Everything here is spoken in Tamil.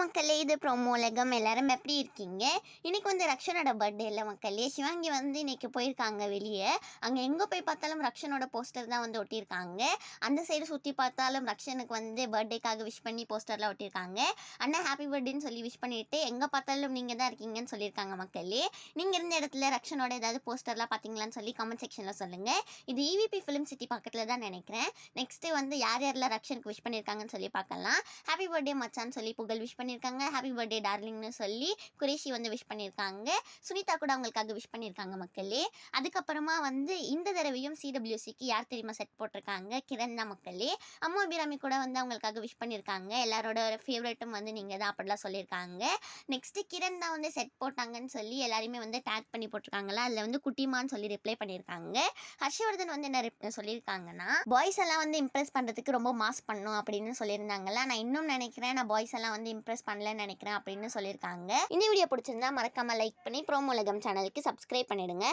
மக்களே, இது ப்ரோமோ உலகம். எல்லாரும் எப்படி இருக்கீங்க? இன்னைக்கு வந்து ரக்ஷனோட பர்த்டே இல்லை மக்களே. சிவாங்கி வந்து இன்னைக்கு போயிருக்காங்க வெளியே. அங்கே எங்கே போய் பார்த்தாலும் ரக்ஷனோட போஸ்டர் தான் வந்து ஒட்டியிருக்காங்க. அந்த சைடு சுற்றி பார்த்தாலும் ரக்ஷனுக்கு வந்து பர்த்டேக்காக விஷ் பண்ணி போஸ்டர்லாம் ஒட்டியிருக்காங்க. அண்ணா ஹாப்பி பர்த்டேன்னு சொல்லி விஷ் பண்ணிட்டு எங்கே பார்த்தாலும் நீங்கள் தான் இருக்கீங்கன்னு சொல்லியிருக்காங்க மக்களே. நீங்கள் இருந்த இடத்துல ரக்ஷனோட ஏதாவது போஸ்டர்லாம் பார்த்தீங்களான்னு சொல்லி கமெண்ட் செக்ஷனில் சொல்லுங்கள். இது EVP ஃபிலிம் சிட்டி பக்கத்தில் தான் நினைக்கிறேன். நெக்ஸ்ட்டு வந்து யார் யாரெல்லாம் ரக்ஷனுக்கு விஷ் பண்ணியிருக்காங்கன்னு சொல்லி பார்க்கலாம். ஹாப்பி பர்த்டே மச்சான்னு சொல்லி புகழ் விஷ் பண்ணியிருக்காங்க. ஹாப்பி பர்த்டே டார்லிங்னு சொல்லி குரேஷி வந்து விஷ் பண்ணியிருக்காங்க. சுனிதா கூட அவங்களுக்காக விஷ் பண்ணியிருக்காங்க மக்களே. அதுக்கப்புறமா வந்து இந்த தடவையும் CWCக்கு யார் தெரியுமா செட் போட்டிருக்காங்க? கிரண் தான் மக்களே. அம்மா அபிராமி கூட வந்து அவங்களுக்காக விஷ் பண்ணியிருக்காங்க. எல்லாரோட ஃபேவரட்டும் வந்து நீங்கள் தான் அப்படிலாம் சொல்லியிருக்காங்க. நெக்ஸ்ட்டு கிரண் தான் வந்து செட் போட்டாங்கன்னு சொல்லி எல்லாருமே வந்து டேக் பண்ணி போட்டிருக்காங்களா. அதில் வந்து குட்டிமான்னு சொல்லி ரிப்ளை பண்ணியிருக்காங்க. ஹர்ஷவர்தன் வந்து என்ன சொல்லியிருக்காங்கன்னா, பாய்ஸ் எல்லாம் வந்து இம்ப்ரெஸ் பண்ணுறதுக்கு ரொம்ப மாஸ் பண்ணும் அப்படின்னு சொல்லியிருந்தாங்களா. நான் இன்னும் நினைக்கிறேன், நான் பாய்ஸ் எல்லாம் வந்து இம்ப்ரெஸ் பண்ணலன்னு நினைக்கிறேன் அப்படின்னு சொல்லியிருக்காங்க. இந்த வீடியோ பிடிச்சிருந்தா மறக்காம லைக் பண்ணி ப்ரோமோ உலகம் சேனலுக்கு சப்ஸ்கிரைப் பண்ணிடுங்க.